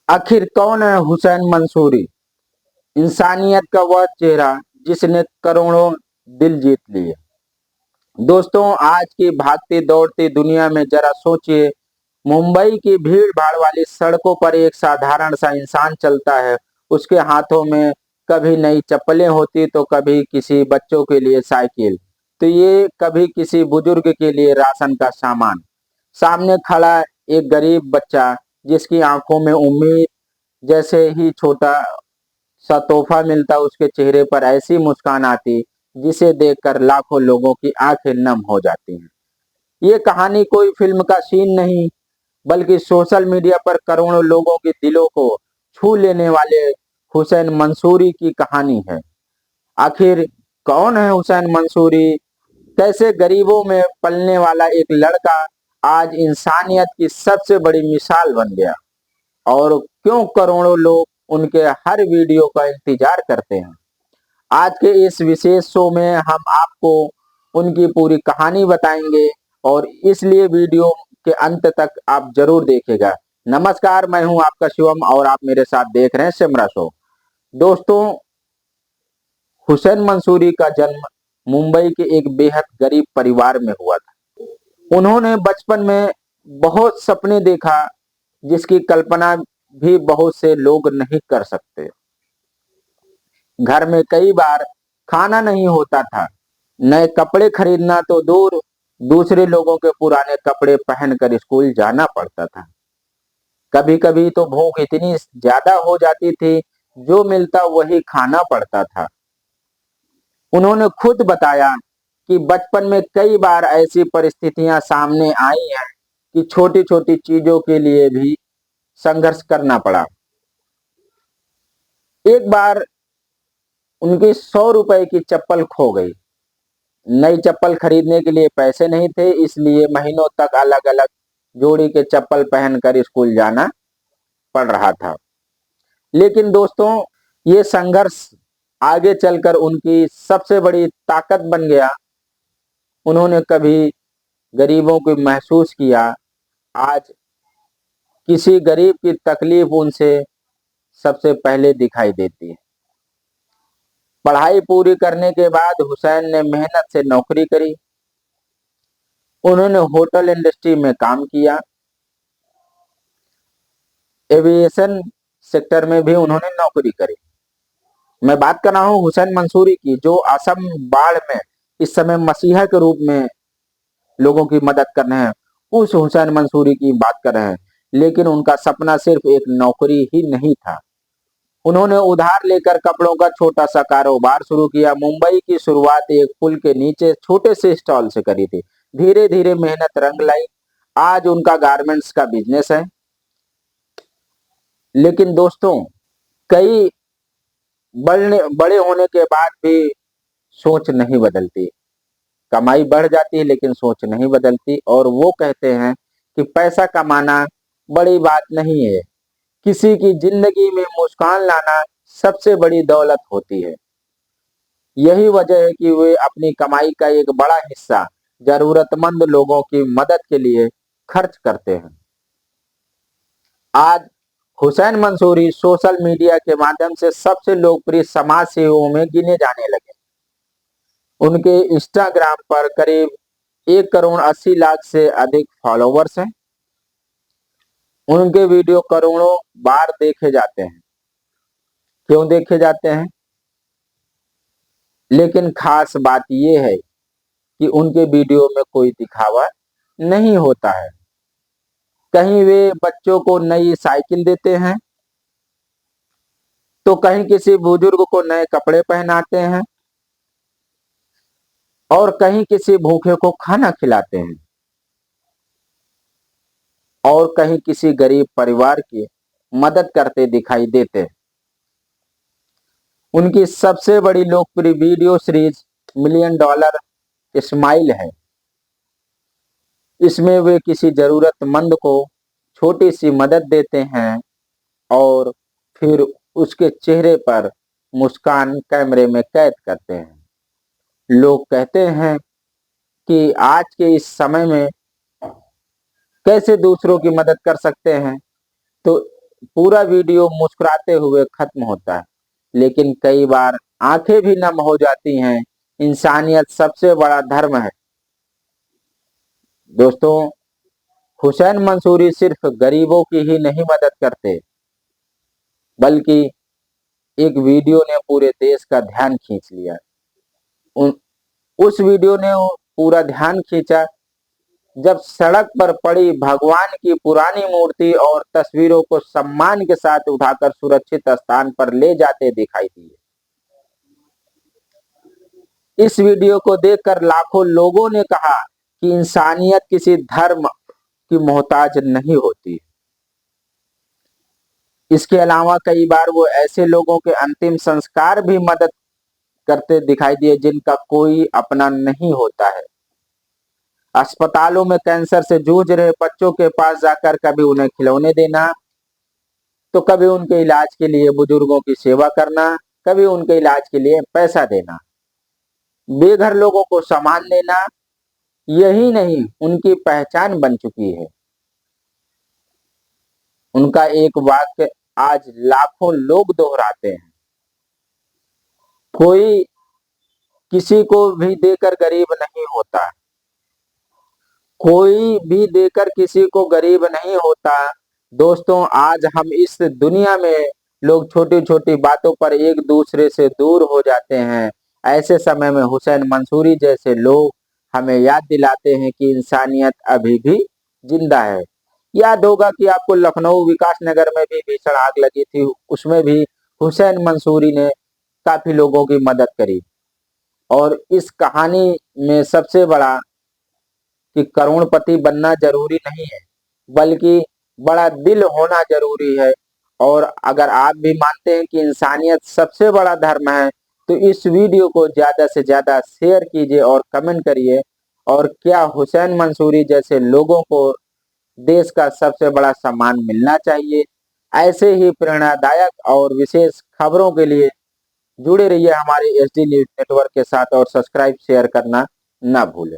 आखिर कौन है हुसैन मंसूरी, इंसानियत का वह चेहरा जिसने करोड़ों दिल जीत लिए। दोस्तों, आज की भागती दौड़ती दुनिया में जरा सोचिए, मुंबई की भीड़ भाड़ वाली सड़कों पर एक साधारण सा इंसान चलता है। उसके हाथों में कभी नई चप्पलें होती तो कभी किसी बच्चों के लिए साइकिल, तो ये कभी किसी बुजुर्ग के लिए राशन का सामान। सामने खड़ा एक गरीब बच्चा जिसकी आंखों में उम्मीद, जैसे ही छोटा सा तोहफा मिलता उसके चेहरे पर ऐसी मुस्कान आती जिसे देखकर लाखों लोगों की आंखें नम हो जाती हैं। ये कहानी कोई फिल्म का सीन नहीं, बल्कि सोशल मीडिया पर करोड़ों लोगों के दिलों को छू लेने वाले हुसैन मंसूरी की कहानी है। आखिर कौन है हुसैन मंसूरी? कैसे गरीबों में पलने वाला एक लड़का आज इंसानियत की सबसे बड़ी मिसाल बन गया, और क्यों करोड़ों लोग उनके हर वीडियो का इंतजार करते हैं। आज के इस विशेष शो में हम आपको उनकी पूरी कहानी बताएंगे, और इसलिए वीडियो के अंत तक आप जरूर देखिएगा। नमस्कार, मैं हूं आपका शिवम और आप मेरे साथ देख रहे हैं सिमरा शो। दोस्तों, हुसैन मंसूरी का जन्म मुंबई के एक बेहद गरीब परिवार में हुआ था। उन्होंने बचपन में बहुत सपने देखा जिसकी कल्पना भी बहुत से लोग नहीं कर सकते। घर में कई बार खाना नहीं होता था, नए कपड़े खरीदना तो दूर, दूसरे लोगों के पुराने कपड़े पहनकर स्कूल जाना पड़ता था। कभी कभी तो भूख इतनी ज्यादा हो जाती थी, जो मिलता वही खाना पड़ता था। उन्होंने खुद बताया कि बचपन में कई बार ऐसी परिस्थितियां सामने आई हैं कि छोटी छोटी चीजों के लिए भी संघर्ष करना पड़ा। एक बार उनकी 100 रुपए की चप्पल खो गई। नई चप्पल खरीदने के लिए पैसे नहीं थे, इसलिए महीनों तक अलग अलग जोड़ी के चप्पल पहनकर स्कूल जाना पड़ रहा था। लेकिन दोस्तों, ये संघर्ष आगे चलकर उनकी सबसे बड़ी ताकत बन गया। उन्होंने कभी गरीबों को महसूस किया। आज किसी गरीब की तकलीफ उनसे सबसे पहले दिखाई देती है। पढ़ाई पूरी करने के बाद हुसैन ने मेहनत से नौकरी करी। उन्होंने होटल इंडस्ट्री में काम किया, एविएशन सेक्टर में भी उन्होंने नौकरी करी। मैं बात कर रहा हूं हुसैन मंसूरी की, जो असम बाढ़ में इस समय मसीहा के रूप में लोगों की मदद कर रहे हैं। उस हुसैन मंसूरी की बात कर रहे हैं। लेकिन उनका सपना सिर्फ एक नौकरी ही नहीं था। उन्होंने उधार लेकर कपड़ों का छोटा सा कारोबार शुरू किया। मुंबई की शुरुआत एक पुल के नीचे छोटे से स्टॉल से करी थी। धीरे धीरे मेहनत रंग लाई। आज उनका गारमेंट्स का बिजनेस है। लेकिन दोस्तों, कई बड़े होने के बाद भी सोच नहीं बदलती। कमाई बढ़ जाती है लेकिन सोच नहीं बदलती, और वो कहते हैं कि पैसा कमाना बड़ी बात नहीं है, किसी की जिंदगी में मुस्कान लाना सबसे बड़ी दौलत होती है। यही वजह है कि वे अपनी कमाई का एक बड़ा हिस्सा जरूरतमंद लोगों की मदद के लिए खर्च करते हैं। आज हुसैन मंसूरी सोशल मीडिया के माध्यम से सबसे लोकप्रिय समाज सेवियों में गिने जाने लगे। उनके इंस्टाग्राम पर करीब 1 करोड़ 80 लाख से अधिक फॉलोवर्स हैं। उनके वीडियो करोड़ों बार देखे जाते हैं। क्यों देखे जाते हैं? लेकिन खास बात यह है कि उनके वीडियो में कोई दिखावा नहीं होता है। कहीं वे बच्चों को नई साइकिल देते हैं, तो कहीं किसी बुजुर्ग को नए कपड़े पहनाते हैं, और कहीं किसी भूखे को खाना खिलाते हैं, और कहीं किसी गरीब परिवार की मदद करते दिखाई देते हैं। उनकी सबसे बड़ी लोकप्रिय video series million dollar smile है। इसमें वे किसी जरूरतमंद को छोटी सी मदद देते हैं, और फिर उसके चेहरे पर मुस्कान कैमरे में कैद करते हैं। लोग कहते हैं कि आज के इस समय में कैसे दूसरों की मदद कर सकते हैं, तो पूरा वीडियो मुस्कुराते हुए खत्म होता है, लेकिन कई बार आंखें भी नम हो जाती हैं। इंसानियत सबसे बड़ा धर्म है। दोस्तों, हुसैन मंसूरी सिर्फ गरीबों की ही नहीं मदद करते, बल्कि एक वीडियो ने पूरे देश का ध्यान खींच लिया। उन उस वीडियो ने पूरा ध्यान खींचा जब सड़क पर पड़ी भगवान की पुरानी मूर्ति और तस्वीरों को सम्मान के साथ उठाकर सुरक्षित स्थान पर ले जाते दिखाई दिए। इस वीडियो को देखकर लाखों लोगों ने कहा कि इंसानियत किसी धर्म की मोहताज नहीं होती। इसके अलावा कई बार वो ऐसे लोगों के अंतिम संस्कार भी मदद करते दिखाई दिए जिनका कोई अपना नहीं होता है। अस्पतालों में कैंसर से जूझ रहे बच्चों के पास जाकर कभी उन्हें खिलौने देना, तो कभी उनके इलाज के लिए बुजुर्गों की सेवा करना, कभी उनके इलाज के लिए पैसा देना, बेघर लोगों को सामान देना, यही नहीं उनकी पहचान बन चुकी है। उनका एक वाक्य आज लाखों लोग दोहराते हैं, कोई किसी को भी देकर गरीब नहीं होता, कोई भी देकर किसी को गरीब नहीं होता। दोस्तों, आज हम इस दुनिया में लोग छोटी छोटी बातों पर एक दूसरे से दूर हो जाते हैं। ऐसे समय में हुसैन मंसूरी जैसे लोग हमें याद दिलाते हैं कि इंसानियत अभी भी जिंदा है। याद होगा कि आपको लखनऊ विकास नगर में भी भीषण आग लगी थी, उसमें भी हुसैन मंसूरी ने काफी लोगों की मदद करी। और इस कहानी में सबसे बड़ा कि करोड़पति बनना जरूरी नहीं है, बल्कि बड़ा दिल होना जरूरी है। और अगर आप भी मानते हैं कि इंसानियत सबसे बड़ा धर्म है, तो इस वीडियो को ज्यादा से ज्यादा शेयर कीजिए और कमेंट करिए। और क्या हुसैन मंसूरी जैसे लोगों को देश का सबसे बड़ा सम्मान मिलना चाहिए। ऐसे ही प्रेरणादायक और विशेष खबरों के लिए जुड़े रहिए हमारे एसडी न्यूज नेटवर्क के साथ और सब्सक्राइब शेयर करना ना भूलें।